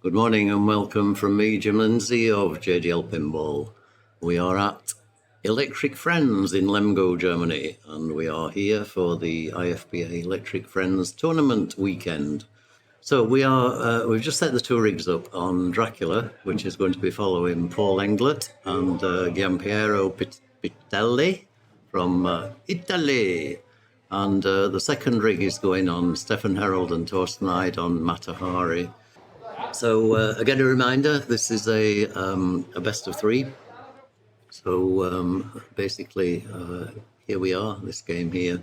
Good morning and welcome from me, Jim Lindsay of JGL Pinball. We are at Electric Friends in Lemgo, Germany, and we are here for the IFBA Electric Friends tournament weekend. So we've just set the two rigs up on Dracula, which is going to be following Paul Englett and Giampiero Pittelli from Italy. And the second rig is going on Stefan, Herold and Thorsten on Matahari. So again, a reminder, this is a best of three. So basically, here we are, this game here.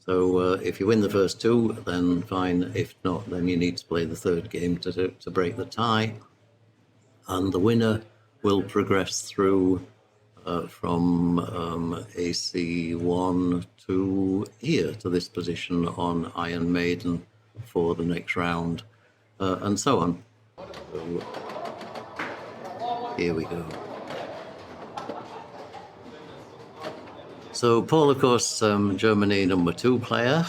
So if you win the first two, then fine. If not, then you need to play the third game to break the tie. And the winner will progress through from AC1 to here, to this position on Iron Maiden for the next round, and so on. So here we go. So Paul, of course, Germany #2 player,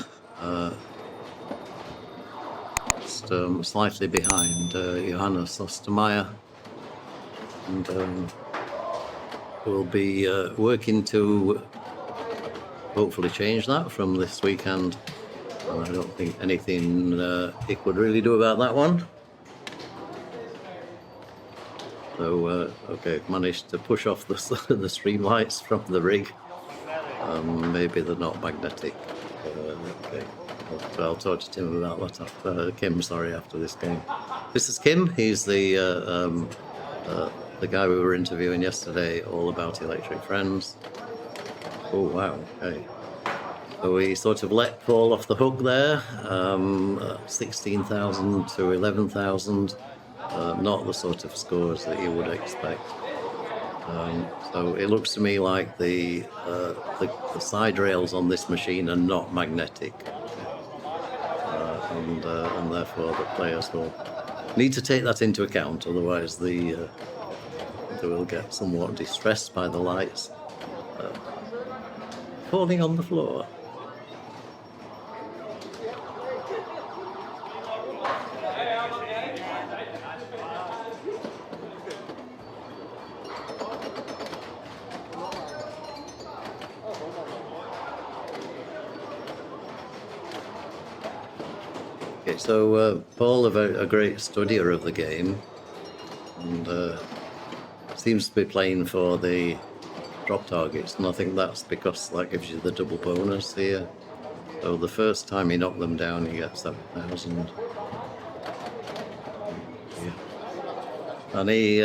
just slightly behind Johannes Ostermeier, and we'll be working to hopefully change that from this weekend. I don't think anything he could really do about that one. So, okay, managed to push off the streamlights from the rig. Maybe they're not magnetic. Okay, I'll talk to Tim about that after after this game. This is Kim. He's the guy we were interviewing yesterday, all about Electric Friends. Oh wow, okay. So we sort of let Paul off the hook there, 16,000 to 11,000. Not the sort of scores that you would expect. So it looks to me like the side rails on this machine are not magnetic, and therefore the players will need to take that into account. Otherwise, they will get somewhat distressed by the lights falling on the floor. Okay, so Paul, a great studier of the game, and seems to be playing for the drop targets, and I think that's because that gives you the double bonus here. So the first time he knocked them down, he gets 7,000. Yeah. And he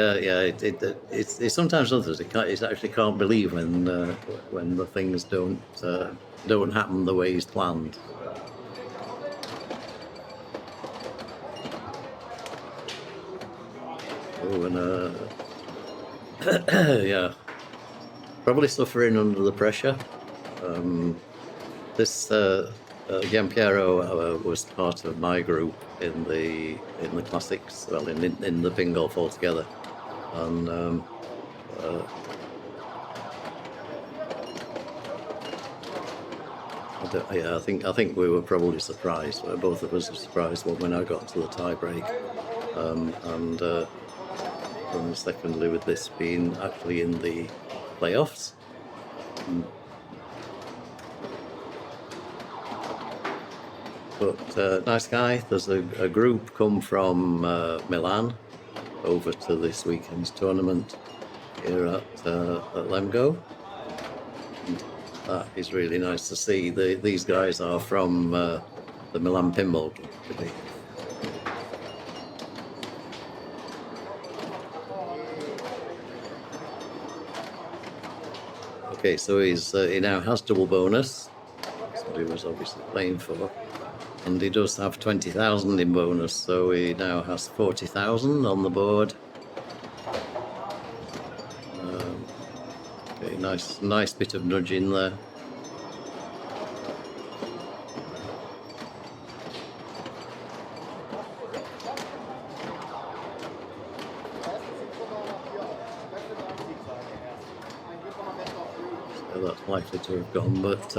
sometimes others he actually can't believe when the things don't happen the way he's planned. Oh, and yeah, probably suffering under the pressure. This Giampiero was part of my group in the classics, well, in the Pingolf altogether, and I think we were probably surprised. Both of us were surprised when I got to the tie break, and secondly with this being actually in the playoffs. But nice guy. There's a group come from Milan over to this weekend's tournament here at Lemgo. And that is really nice to see. These guys are from the Milan Pinball Club. Okay, so he now has double bonus. That's what he was obviously playing for. And he does have 20,000 in bonus, so he now has 40,000 on the board. Okay, nice bit of nudging there. So that's likely to have gone, but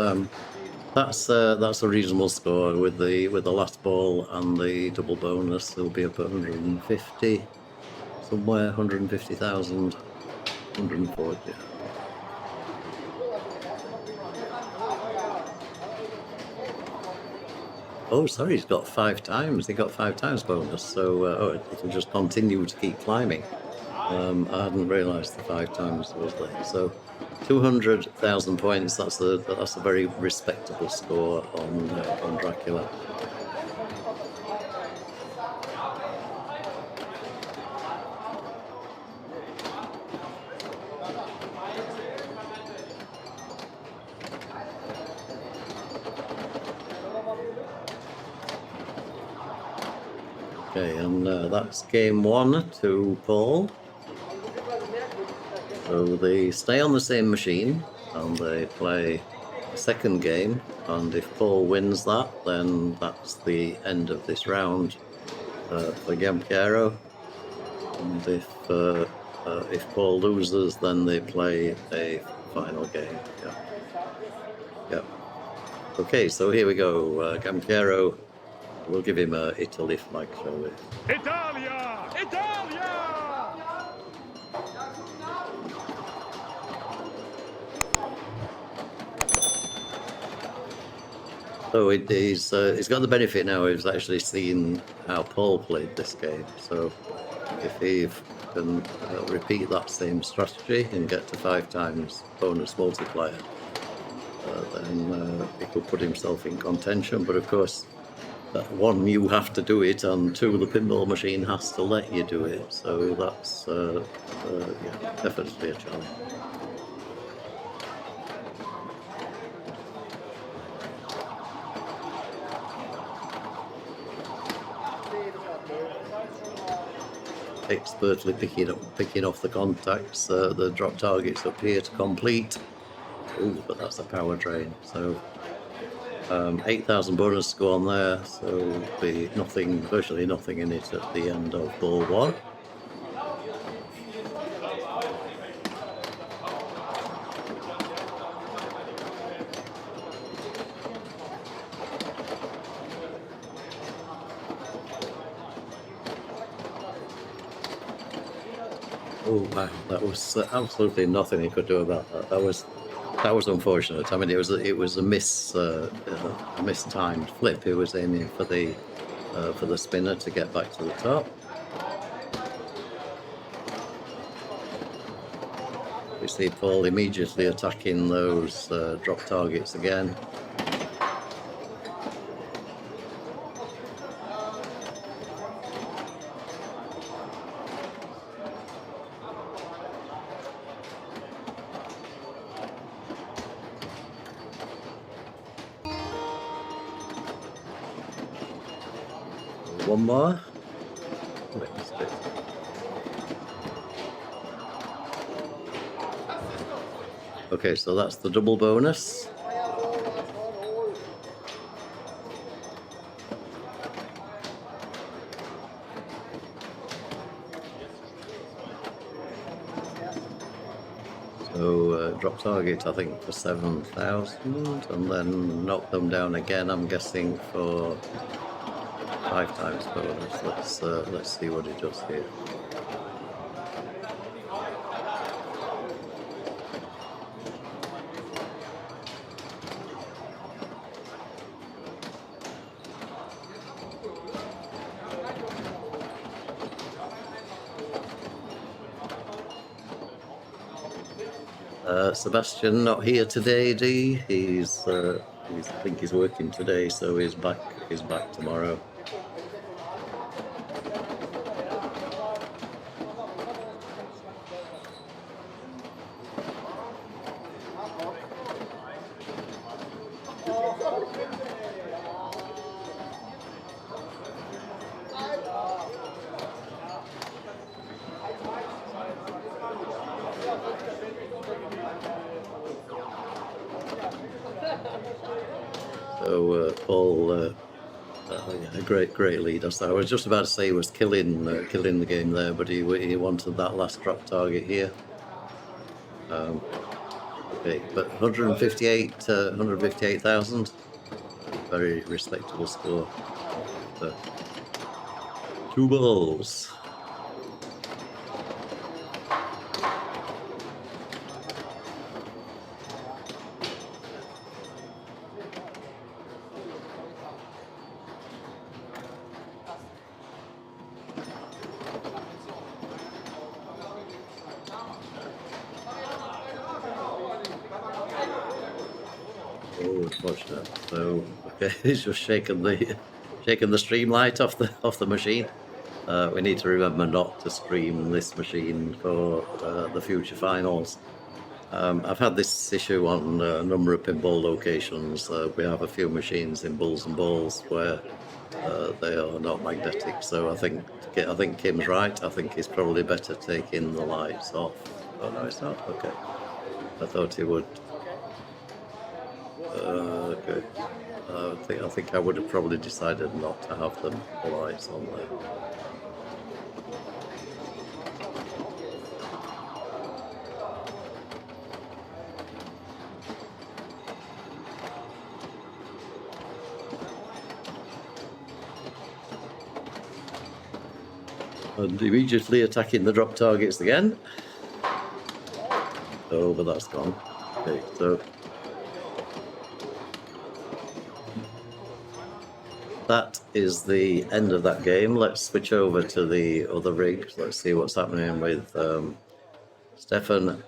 That's a reasonable score with the last ball and the double bonus. There'll be about 150 somewhere, 150,000, 140. Oh, sorry, he's got 5 times. He got 5 times bonus, so it'll just continue to keep climbing. I hadn't realised the 5 times was there. So 200,000 points. That's a very respectable score on Dracula. Okay, and that's game 1 to Paul. So they stay on the same machine and they play a second game, and if Paul wins that, then that's the end of this round for Giampiero. And if Paul loses, then they play a final game. Yeah. Okay, so here we go. Giampiero. We'll give him a Italy flag, shall we? Italia! Italia! So he's got the benefit now. He's actually seen how Paul played this game. So if he can repeat that same strategy and get to 5 times bonus multiplier, then he could put himself in contention. But of course, one, you have to do it, and 2, the pinball machine has to let you do it. So that's definitely a challenge. Expertly picking off the contacts, the drop targets up here to complete. Ooh, but that's a power drain. So 8,000 bonus to go on there, so there'll be virtually nothing in it at the end of ball 1. Oh wow, that was absolutely nothing he could do about that. That was unfortunate. I mean, it was a mistimed flip. He was aiming for the spinner to get back to the top. We see Paul immediately attacking those drop targets again. One more. Okay, so that's the double bonus. So drop target, I think, for 7,000, and then knock them down again, I'm guessing, for 5 times bonus. Let's see what it does here. Sebastian not here today, D. I think he's working today, so he's back tomorrow. So Paul, a great lead. I was just about to say he was killing the game there, but he wanted that last drop target here. Okay, but 158,000. Very respectable score. So, 2 balls. Oh, unfortunate. So okay, he's just shaking the stream light off the machine. We need to remember not to stream this machine for the future finals. I've had this issue on a number of pinball locations. We have a few machines in Bulls and Balls where they are not magnetic. So I think Kim's right. I think it's probably better taking the lights off. Oh no, it's not. Okay, I thought he would. Okay. I think I would have probably decided not to have the lights on there. And immediately attacking the drop targets again. Oh, but that's gone. Okay, so that is the end of that game. Let's switch over to the other rig. Let's see what's happening with Stefan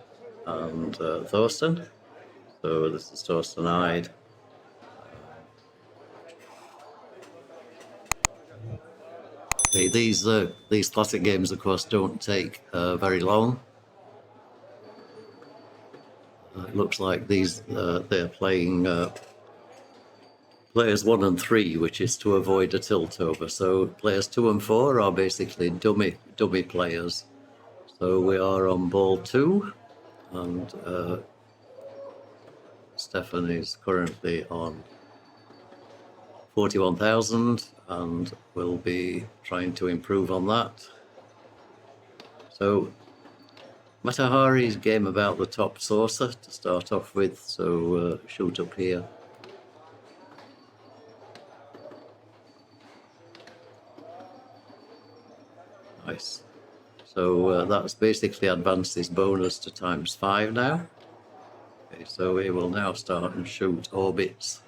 and Thorsten. So this is Thorsten-eyed. Okay, these classic games, of course, don't take very long. It looks like they're playing players 1 and 3, which is to avoid a tilt over. So players 2 and 4 are basically dummy players. So we are on ball 2, and Stefan is currently on 41,000, and will be trying to improve on that. So Matahari's game about the top saucer to start off with, so shoot up here. Nice. So that's basically advanced his bonus to ×5 now. Okay, so he will now start and shoot orbits.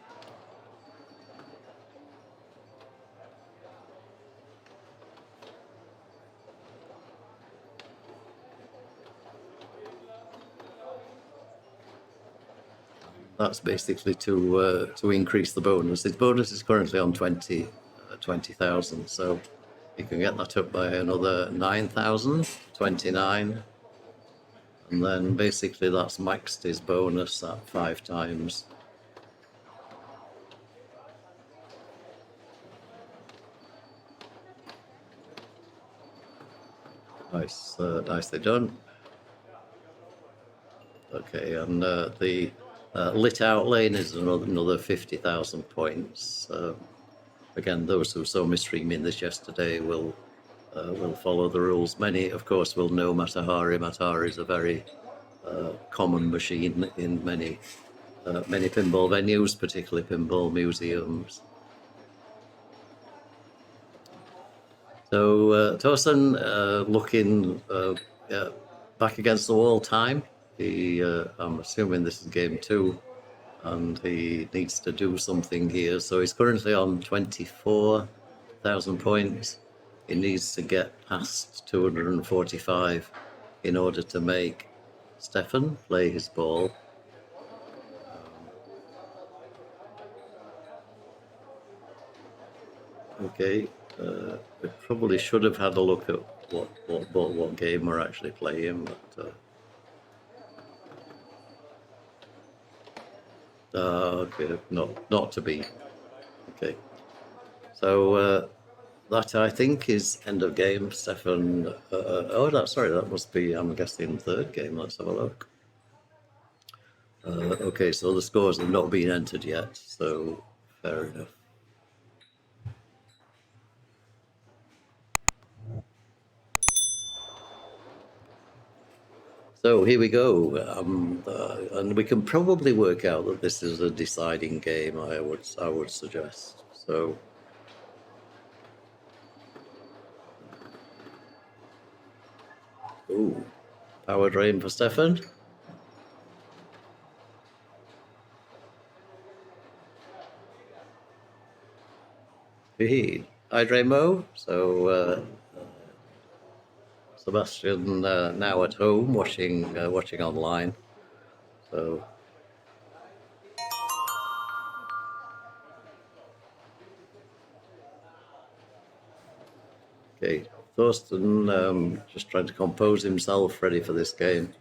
That's basically to increase the bonus. His bonus is currently on 20,000, so you can get that up by another 9,000, 29, and then basically that's maxed his bonus at 5 times. Nice, nicely done. Okay, and the lit out lane is another 50,000 points. Again, those who saw me streaming this yesterday will follow the rules. Many, of course, will know Matahari. Matahari is a very common machine in many pinball venues, particularly pinball museums. So Thorsten looking back against the wall time. I'm assuming this is game 2, and he needs to do something here. So he's currently on 24,000 points. He needs to get past 245 in order to make Stefan play his ball. Okay, we probably should have had a look at what game we're actually playing, but okay, not to be. Okay, so that I think is end of game. Stefan. Sorry, that must be, I'm guessing, third game. Let's have a look. Okay, so the scores have not been entered yet, so fair enough. So here we go, and we can probably work out that this is a deciding game. I would suggest. So, ooh, power drain for Stefan. Hydrate Mo. So Sebastian now at home watching online. So okay, Thorsten just trying to compose himself, ready for this game.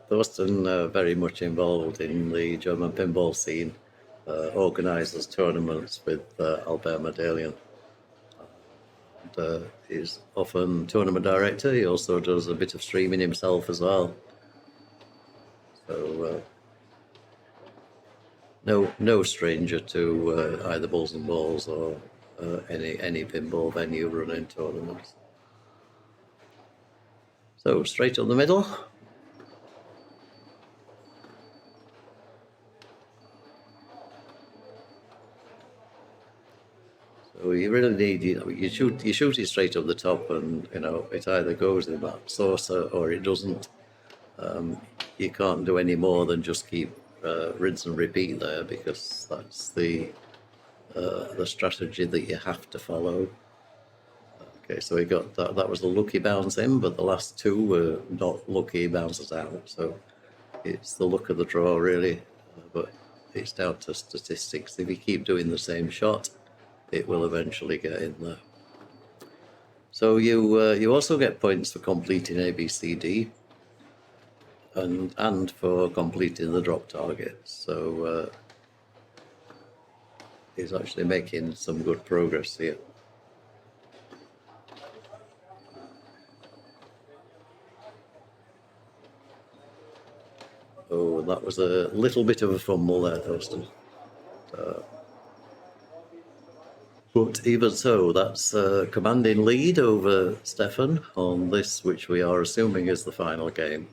Thorsten very much involved in the German pinball scene, organises tournaments with Albert Medallion. And he's often tournament director. He also does a bit of streaming himself as well. So no stranger to either Bulls and Balls or any pinball venue running tournaments. So straight up the middle. So you really need, you shoot it straight up the top, and it either goes in that saucer or it doesn't. You can't do any more than just keep rinse and repeat there, because that's the strategy that you have to follow. Okay, so we got that. That was the lucky bounce in, but the last two were not lucky bounces out. So it's the luck of the draw, really. But it's down to statistics. If you keep doing the same shot, it will eventually get in there. So you also get points for completing A, B, C, D, and for completing the drop targets. So he's actually making some good progress here. Oh, that was a little bit of a fumble there, Thorsten. But even so, that's a commanding lead over Stefan on this, which we are assuming is the final game.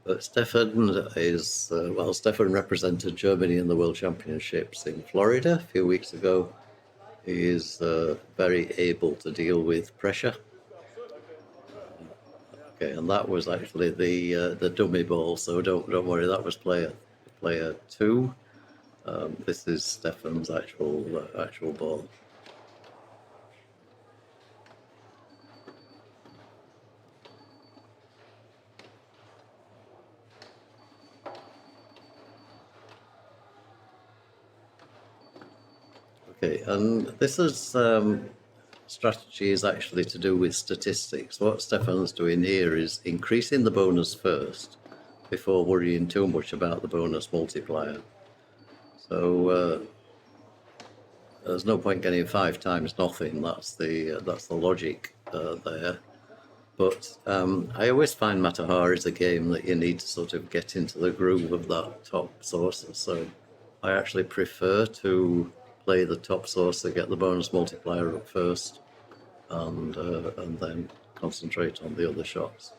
But Stefan is, Stefan represented Germany in the World Championships in Florida a few weeks ago. He is very able to deal with pressure. Okay, and that was actually the dummy ball, so don't worry, that was player 2. This is Stefan's actual ball. Okay, and this is strategy is actually to do with statistics. What Stefan's doing here is increasing the bonus first before worrying too much about the bonus multiplier. So there's no point getting 5 times nothing. That's the logic there. But I always find Matahari is a game that you need to sort of get into the groove of that top saucer. So I actually prefer to play the top saucer, get the bonus multiplier up first, and then concentrate on the other shots.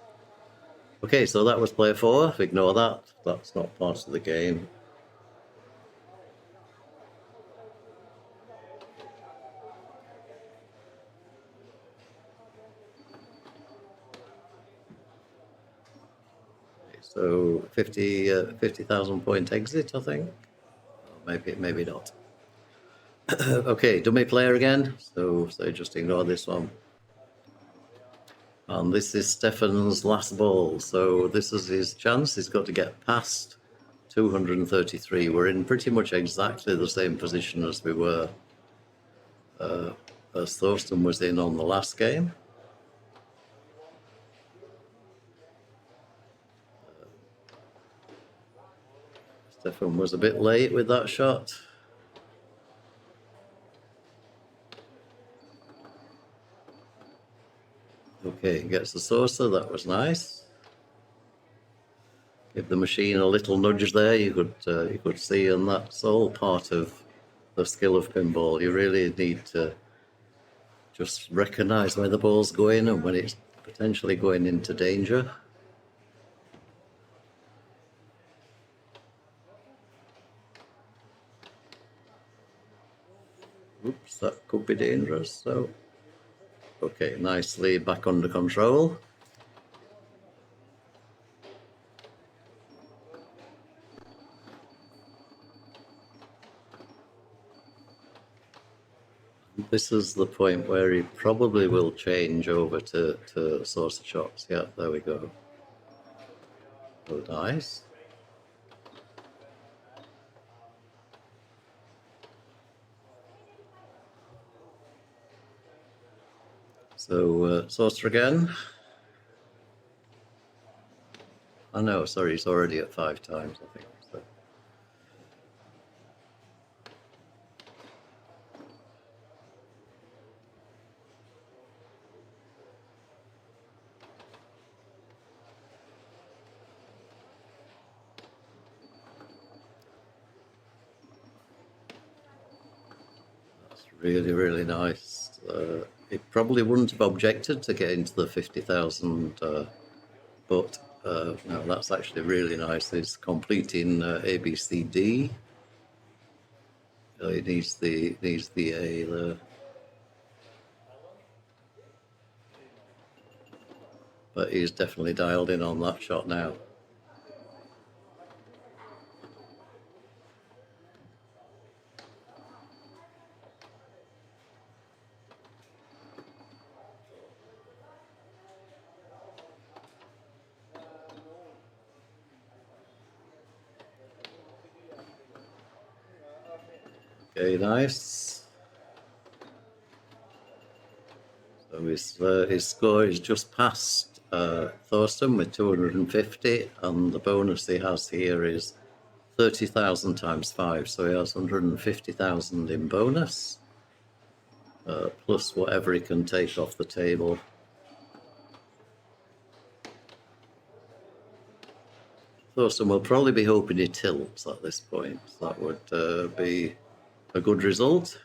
Okay, so that was player 4. Ignore that. That's not part of the game. So 50,000 point exit, I think. Maybe not. Okay, dummy player again. So just ignore this one. And this is Stefan's last ball. So this is his chance. He's got to get past 233. We're in pretty much exactly the same position as we were as Thorsten was in on the last game. Stefan was a bit late with that shot. Okay, gets the saucer, that was nice. Give the machine a little nudge there, you could see, and that's all part of the skill of pinball. You really need to just recognise where the ball's going and when it's potentially going into danger. Oops, that could be dangerous. So, okay, nicely back under control. This is the point where he probably will change over to saucer shots. Yeah, there we go. Oh, nice. So, saucer again. Oh no, sorry, he's already at 5 times, I think. So. Really, really nice. It probably wouldn't have objected to get into the 50,000, but no, that's actually really nice. It's completing A, B, C, D. It needs the A there. But he's definitely dialed in on that shot now. Okay, nice. So his score is just past Thorsten with 250, and the bonus he has here is 30,000 times 5, so he has 150,000 in bonus, plus whatever he can take off the table. Thorsten will probably be hoping he tilts at this point. So that would be a good result.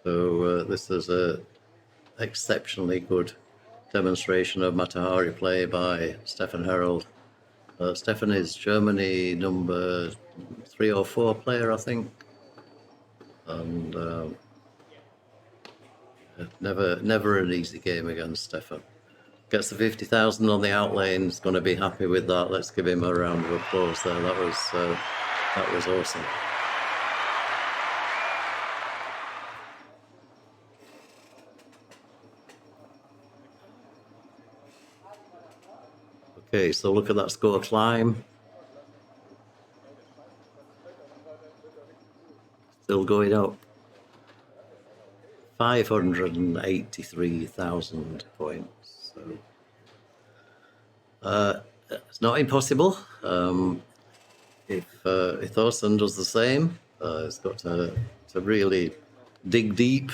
So this is a exceptionally good demonstration of Matahari play by Stefan Herold. Stefan is Germany number 3 or 4 player, I think, and never an easy game against Stefan. Gets the 50,000 on the outlane. He's going to be happy with that. Let's give him a round of applause there. That was awesome. Okay, so look at that score climb. Still going up. 583,000 points. So it's not impossible. If Thorsten does the same, he's got to really dig deep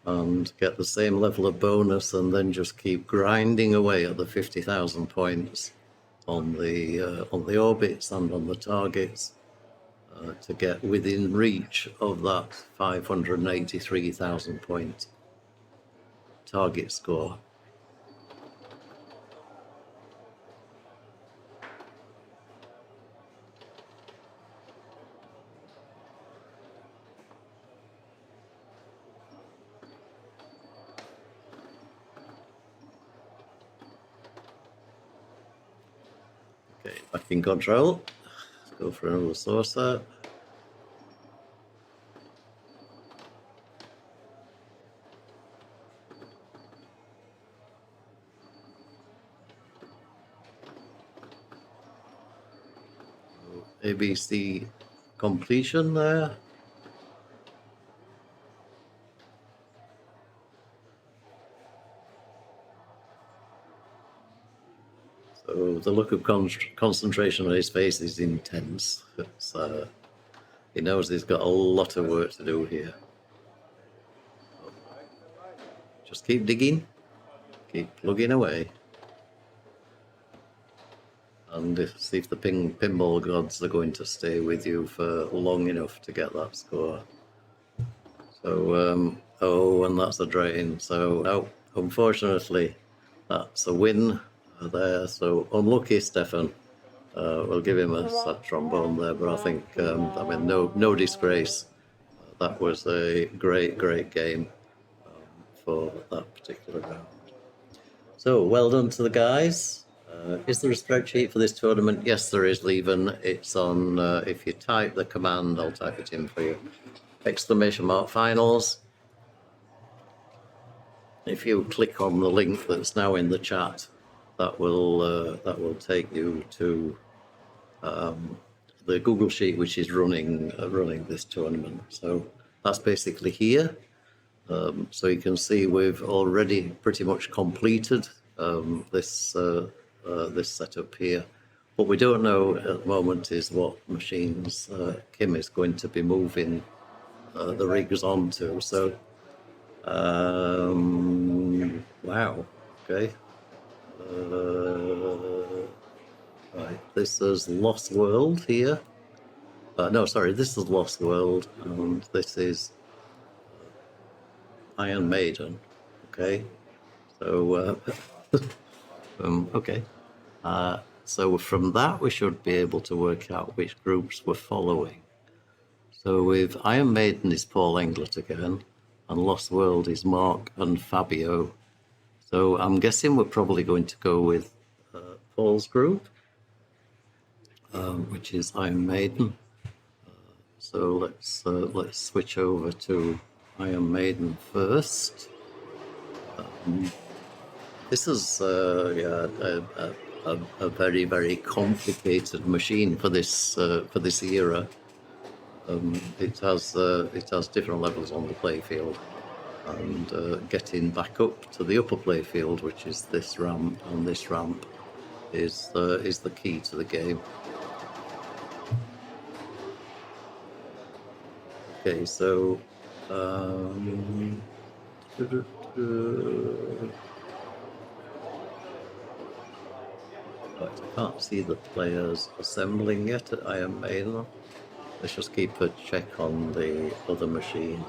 and get the same level of bonus, and then just keep grinding away at the 50,000 points on the orbits and on the targets to get within reach of that 583,000 point target score. Okay, back in control. Let's go for another saucer. ABC completion there. So the look of concentration on his face is intense. He knows he's got a lot of work to do here. Just keep digging, keep plugging away. And see if the pinball gods are going to stay with you for long enough to get that score. So, oh, and that's a drain. So, no, unfortunately, that's a win there. So, unlucky, Stefan. We'll give him a sad trombone there, but I think, I mean, no disgrace. That was a great game for that particular round. So, well done to the guys. Is there a spreadsheet for this tournament? Yes, there is, Leven. It's on, if you type the command, I'll type it in for you. !finals. If you click on the link that's now in the chat, that will take you to the Google Sheet, which is running this tournament. So that's basically here. So you can see we've already pretty much completed this setup here. What we don't know at the moment is what machines Kim is going to be moving the rigs onto. So, wow, okay. Right, this is Lost World here. No, sorry, this is Lost World, and this is Iron Maiden. Okay, so okay. So from that, we should be able to work out which groups we're following. So with Iron Maiden is Paul Englett again, and Lost World is Marc and Fabio. So I'm guessing we're probably going to go with Paul's group, which is Iron Maiden. So let's switch over to Iron Maiden first. This is a very complicated machine for this era. It has different levels on the playfield, and getting back up to the upper playfield, which is this ramp and this ramp, is the key to the game. Okay, so right, I can't see the players assembling yet at Iron Maiden. Let's just keep a check on the other machine.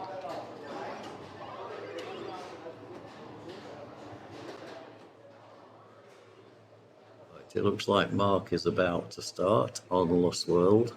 Right, it looks like Marc is about to start on Lost World.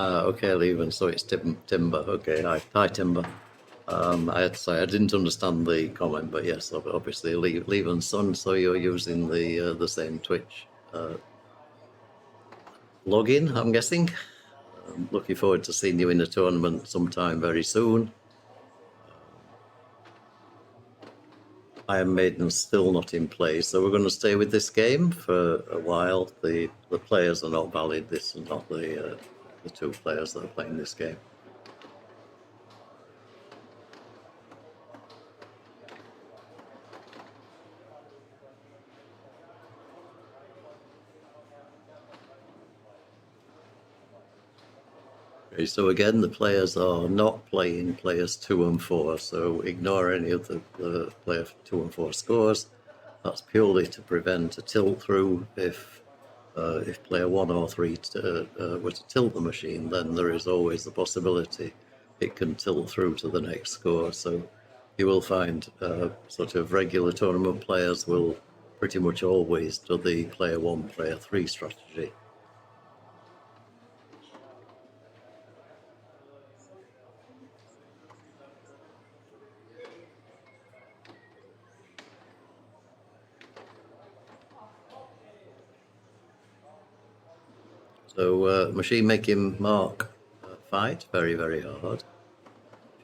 Okay, Leven, so it's Timber. Okay, hi Timber. I had to say I didn't understand the comment, but yes, obviously Leven's son, so you're using the same Twitch login, I'm guessing. Looking forward to seeing you in the tournament sometime very soon. Iron Maiden's still not in play, so we're going to stay with this game for a while. The players are not valid. This is not the two players that are playing this game. Okay, so again, the players are not playing players 2 and 4, so ignore any of the player 2 and 4 scores. That's purely to prevent a tilt through. If player 1 or 3 were to tilt the machine, then there is always the possibility it can tilt through to the next score. So you will find sort of regular tournament players will pretty much always do the player 1, player 3 strategy. So machine making Marc fight very, very hard,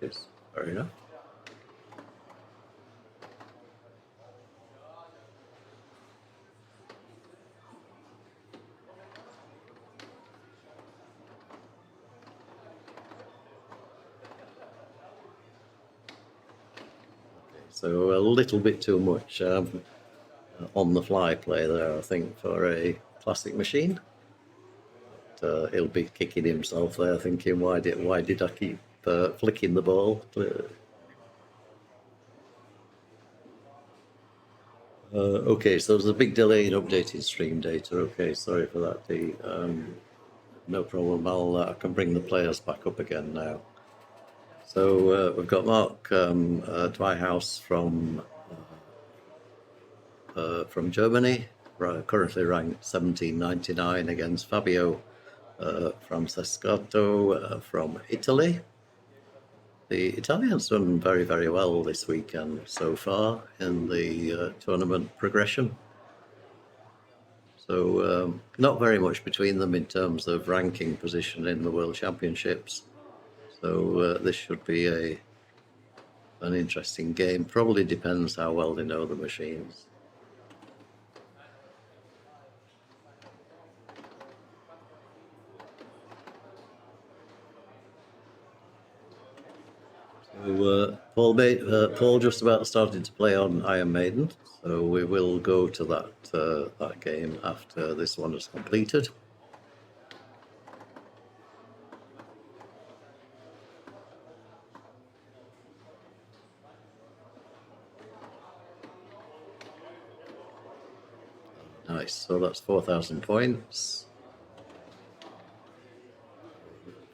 which is fair enough. So a little bit too much on-the-fly play there, I think, for a classic machine. But, he'll be kicking himself there, thinking, why did I keep flicking the ball? Okay, so there's a big delay in updating stream data. Okay, sorry for that, D. No problem. I can bring the players back up again now. So we've got Marc Twiehaus from Germany, currently ranked 1799 against Fabio Francescato from Italy. The Italians done very, very well this weekend so far in the tournament progression. So not very much between them in terms of ranking position in the World Championships. So this should be an interesting game. Probably depends how well they know the machines. So Paul just about started to play on Iron Maiden, so we will go to that game after this one is completed. Nice, so that's 4,000 points.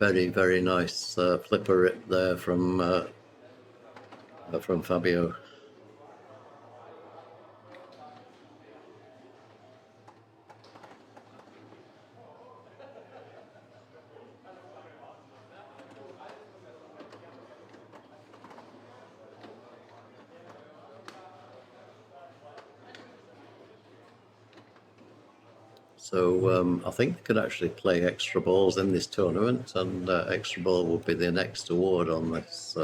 Very, very nice flipper rip there from Fabio. So I think they could actually play extra balls in this tournament, and extra ball will be the next award on this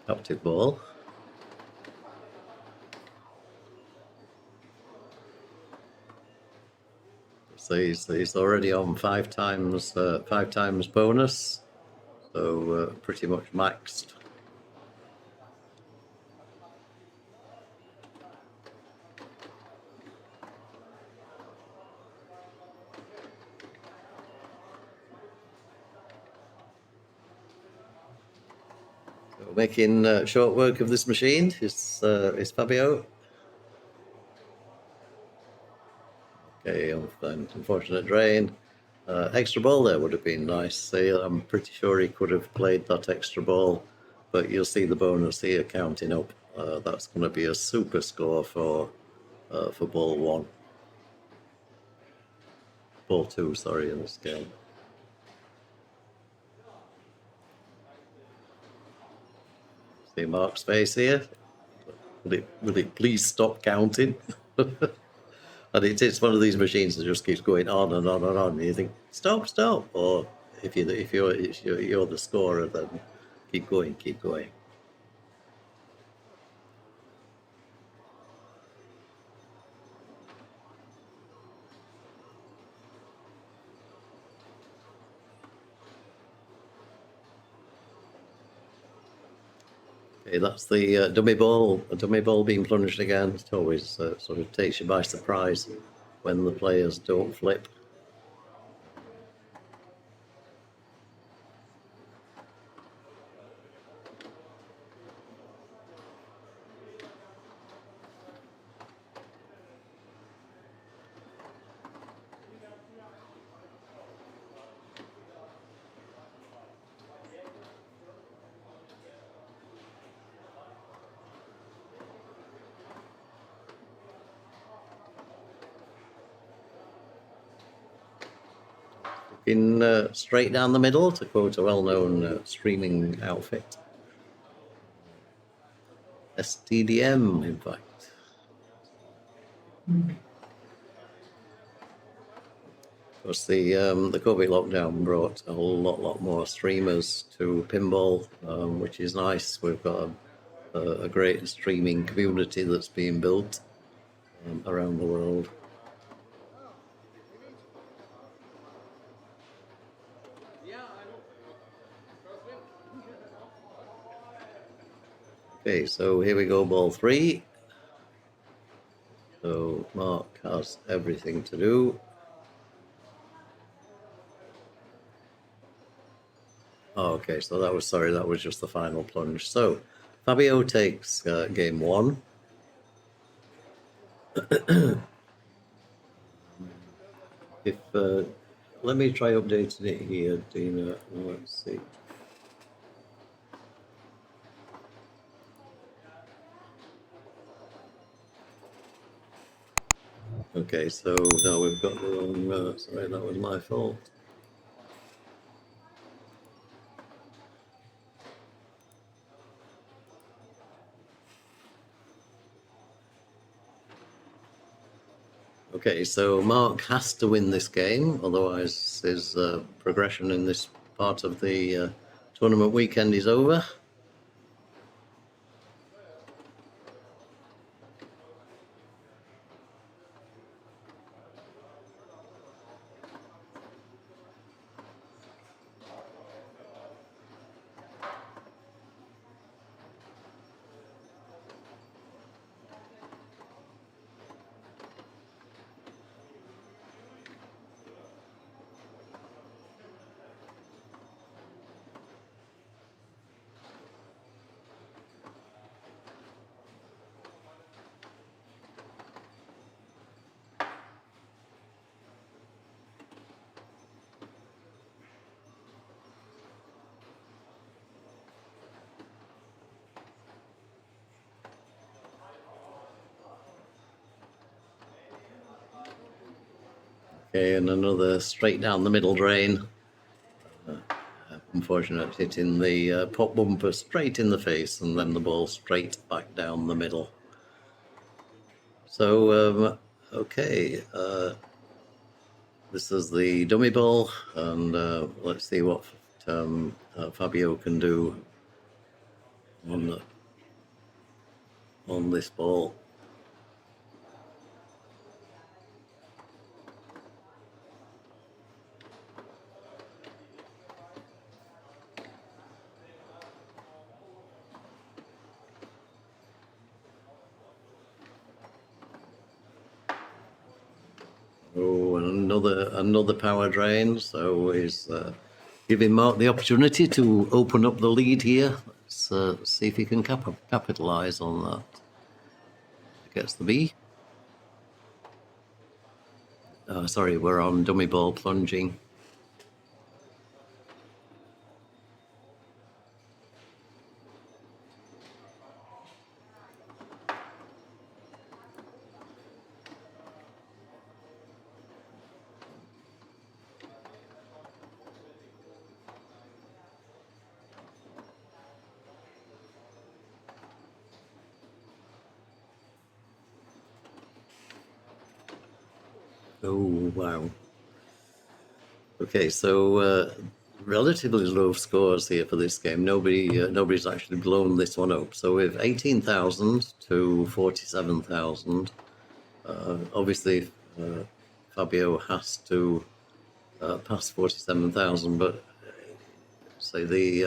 captive ball. So he's already on five times bonus, so pretty much maxed. So making short work of this machine is Fabio. Okay, unfortunate drain. Extra ball there would have been nice. So I'm pretty sure he could have played that extra ball, but you'll see the bonus here counting up. That's going to be a super score for ball one. Ball two, sorry, in this game. See Marc's face here. Will it please stop counting? And it's one of these machines that just keeps going on and on and on. And you think, stop. Or if you're the scorer, then keep going. Okay, that's the dummy ball being plunged again. It always sort of takes you by surprise when the players don't flip. In straight down the middle, to quote a well-known streaming outfit. STDM, in fact. course, the COVID lockdown brought a whole lot more streamers to Pinball, which is nice. We've got a great streaming community that's being built around the world. Okay, so here we go, ball 3. So Marc has everything to do. Oh, okay, so that was just the final plunge. So Fabio takes game 1. If let me try updating it here, Dina. Let's see. Okay, so now we've got the wrong. Sorry, that was my fault. Okay, so Marc has to win this game, otherwise his progression in this part of the tournament weekend is over. Okay, and another straight down the middle drain. Unfortunate, hitting the pop bumper straight in the face, and then the ball straight back down the middle. So, okay, this is the dummy ball, and let's see what Fabio can do on this ball. Oh, and another power drain. So he's giving Marc the opportunity to open up the lead here. Let's see if he can capitalize on that. Gets the B. Sorry, we're on dummy ball plunging. Oh, wow. Okay, so relatively low scores here for this game. Nobody's actually blown this one up. So we have 18,000 to 47,000. Obviously, Fabio has to pass 47,000, but say he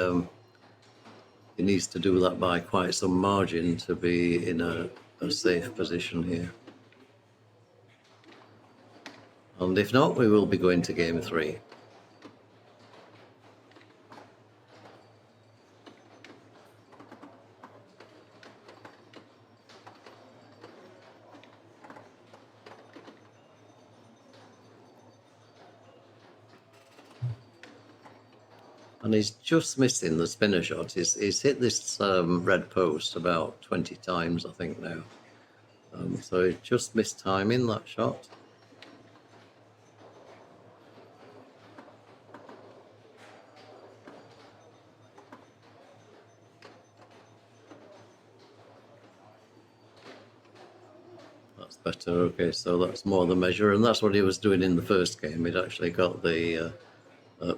needs to do that by quite some margin to be in a safe position here. And if not, we will be going to game 3. And he's just missing the spinner shot. He's hit this red post about 20 times, I think, now. So he just missed timing that shot. better. Okay, so that's more the measure, and that's what he was doing in the first game. He'd actually got the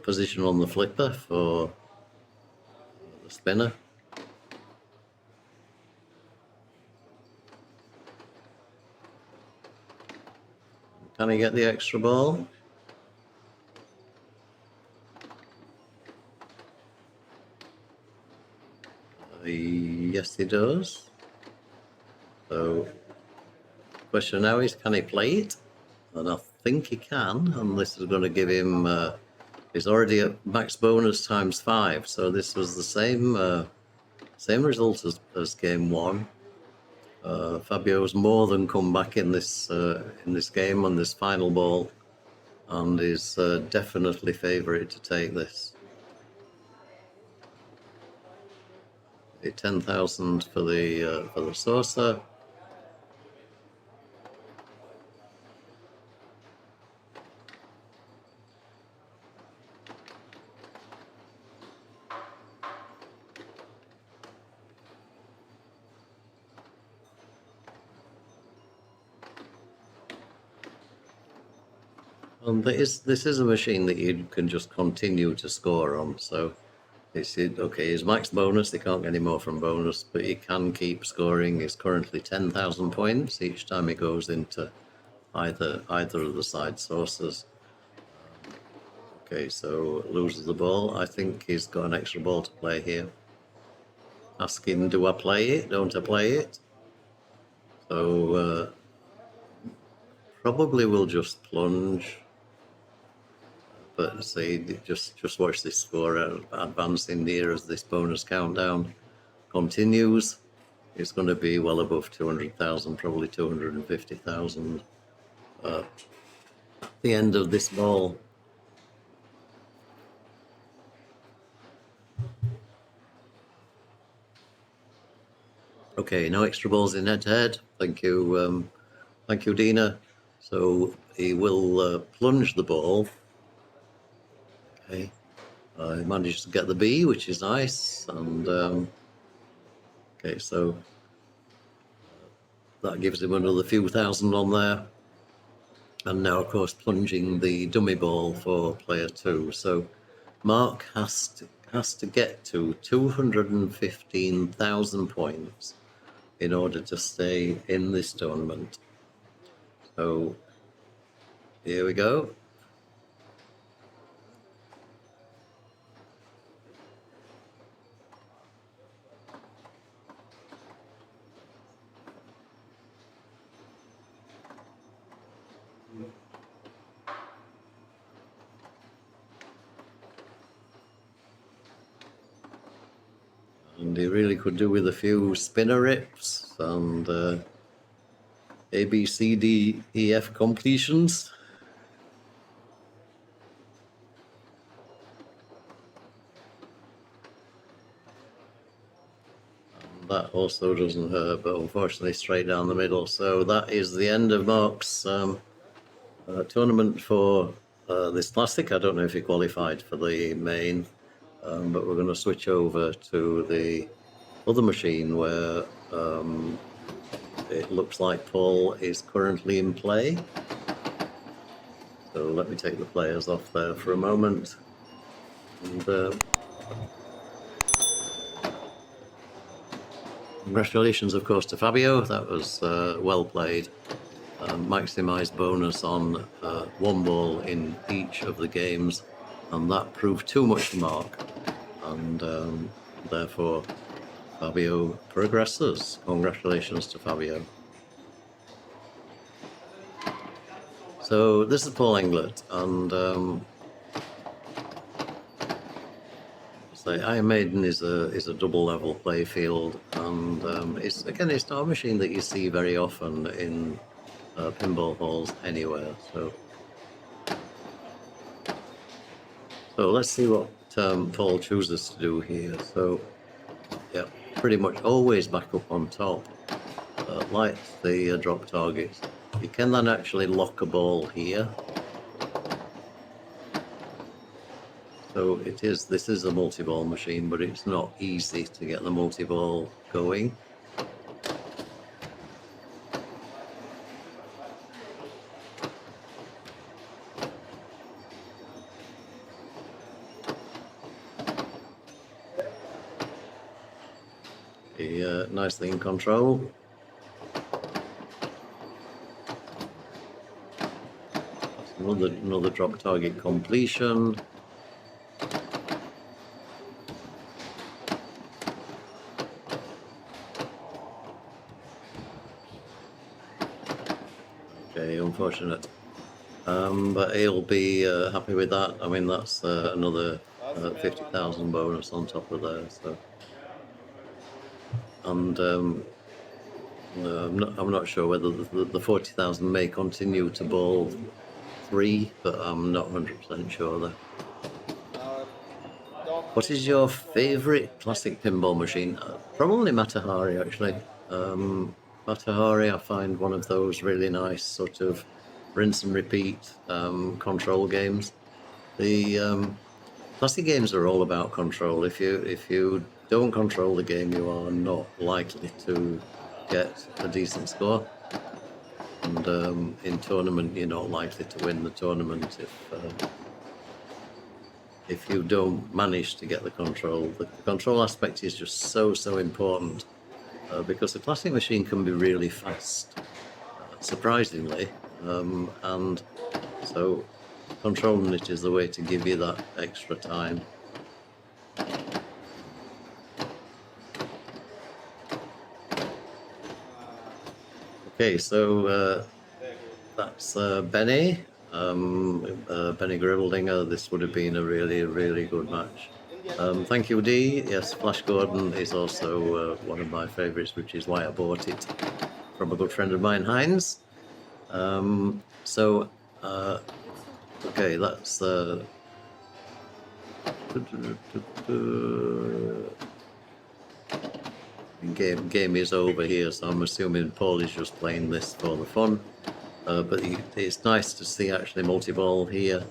position on the flipper for the spinner. Can he get the extra ball? Yes, he does. So, question now is, can he play it? And I think he can, and this is going to give him, he's already at max bonus times 5, so this was the same result as game 1. Fabio's more than come back in this game on this final ball, and is definitely favourite to take this. 10,000 for the saucer. And this is a machine that you can just continue to score on. So it's okay. His max bonus, they can't get any more from bonus, but he can keep scoring. He's currently 10,000 points each time he goes into either of the side sources. Okay, so loses the ball. I think he's got an extra ball to play here. Asking, do I play it? Don't I play it? So probably we'll just plunge. But say, just watch this score advancing near as this bonus countdown continues. It's going to be well above 200,000, probably 250,000 at the end of this ball. Okay, no extra balls in head-to-head. Thank you, Dina. So he will plunge the ball. Okay, he managed to get the B, which is nice. And okay, so that gives him another few thousand on there. And now, of course, plunging the dummy ball for player 2. So Marc has to get to 215,000 points in order to stay in this tournament. So here we go. And he really could do with a few spinner rips and A, B, C, D, E, F completions. And that also doesn't hurt, but unfortunately straight down the middle. So that is the end of Marc's tournament for this classic. I don't know if he qualified for the main. But we're going to switch over to the other machine where it looks like Paul is currently in play. So let me take the players off there for a moment. And congratulations, of course, to Fabio. That was well played. Maximised bonus on one ball in each of the games. And that proved too much for Marc. And therefore, Fabio progresses. Congratulations to Fabio. So this is Paul Englett, and Maiden is a double level play field, and it's not a machine that you see very often in pinball halls anywhere. So let's see what Paul chooses to do here. So, yeah, pretty much always back up on top, like the drop targets. You can then actually lock a ball here. So this is a multi-ball machine, but it's not easy to get the multi-ball going. nicely in control. Another drop target completion. Okay, unfortunate. But he'll be happy with that. I mean, that's another 50,000 bonus on top of there. So, and I'm not sure whether the 40,000 may continue to ball 3, but I'm not 100% sure there. What is your favourite classic pinball machine? Probably Matahari, actually. Matahari, I find one of those really nice sort of rinse and repeat control games. The classic games are all about control. If you don't control the game, you are not likely to get a decent score. And in tournament, you're not likely to win the tournament if you don't manage to get the control. The control aspect is just so important because the classic machine can be really fast, surprisingly, and so controlling it is the way to give you that extra time. Okay, so that's Benny. Benny Gräbeldinger. This would have been a really good match. Thank you, Dee. Yes, Flash Gordon is also one of my favourites, which is why I bought it from a good friend of mine, Heinz. Okay, that's game is over here, so I'm assuming Paul is just playing this for the fun. But it's nice to see actually multi-ball here,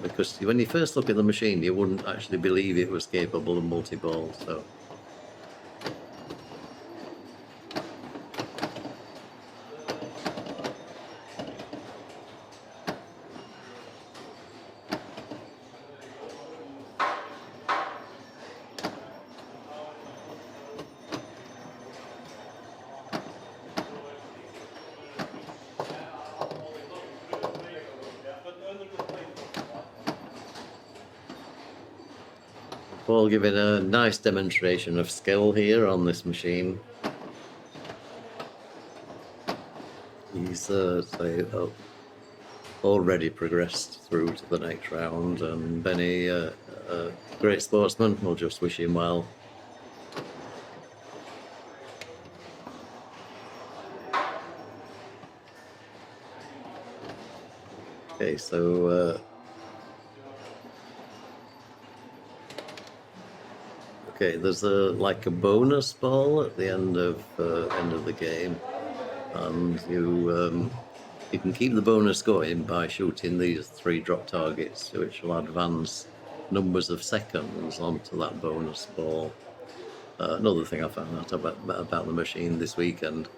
because when you first look at the machine, you wouldn't actually believe it was capable of multi-ball. So. Paul giving a nice demonstration of skill here on this machine. He's already progressed through to the next round, and Benny, great sportsman, we'll just wish him well. Okay, so okay, there's like a bonus ball at the end of the game, and you can keep the bonus going by shooting these 3 drop targets, which will advance numbers of seconds onto that bonus ball. Another thing I found out about the machine this weekend: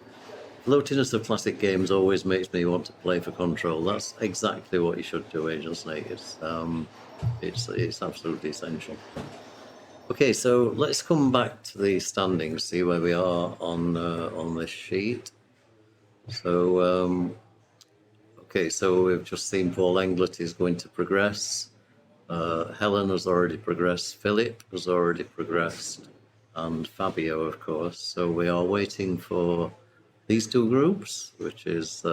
floatiness of classic games always makes me want to play for control. That's exactly what you should do, Agent Snake. It's absolutely essential. Okay, so let's come back to the standings, see where we are on this sheet. So, okay, so we've just seen Paul Englett is going to progress. Helen has already progressed. Philip has already progressed, and Fabio, of course. So we are waiting for these 2 groups, which is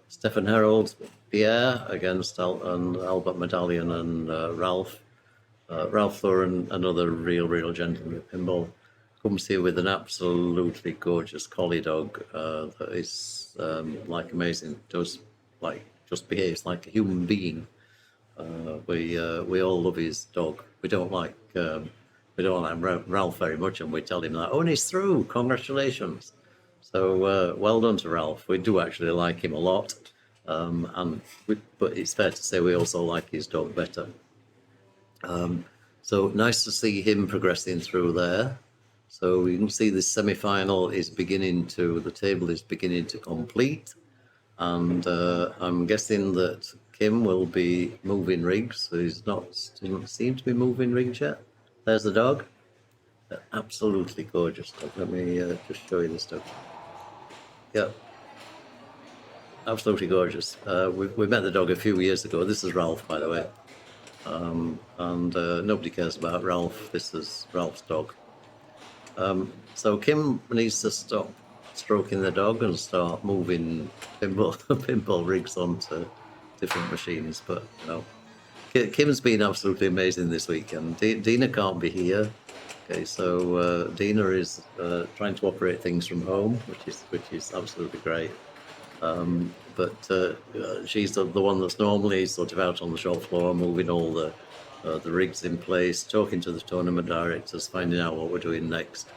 Stefan Herold, Pierre against Albert Medallion and Ralph. Ralph Lauren, another real gentleman with pinball, comes here with an absolutely gorgeous collie dog that is like amazing. Does like just behaves like a human being. We all love his dog. We don't like Ralph very much, and we tell him that. Oh, and he's through! Congratulations! So well done to Ralph. We do actually like him a lot, but it's fair to say we also like his dog better. So nice to see him progressing through there. So you can see the semi-final is the table is beginning to complete, and I'm guessing that Kim will be moving rigs. So doesn't seem to be moving rigs yet. There's the dog. Absolutely gorgeous dog. Let me just show you this dog. Yeah, absolutely gorgeous. We met the dog a few years ago. This is Ralph, by the way. And nobody cares about Ralph. This is Ralph's dog. So Kim needs to stop stroking the dog and start moving pinball rigs onto different machines. But Kim's been absolutely amazing this weekend. Dina can't be here. Okay, so Dina is trying to operate things from home, which is absolutely great. But she's the one that's normally sort of out on the shop floor, moving all the rigs in place, talking to the tournament directors, finding out what we're doing next.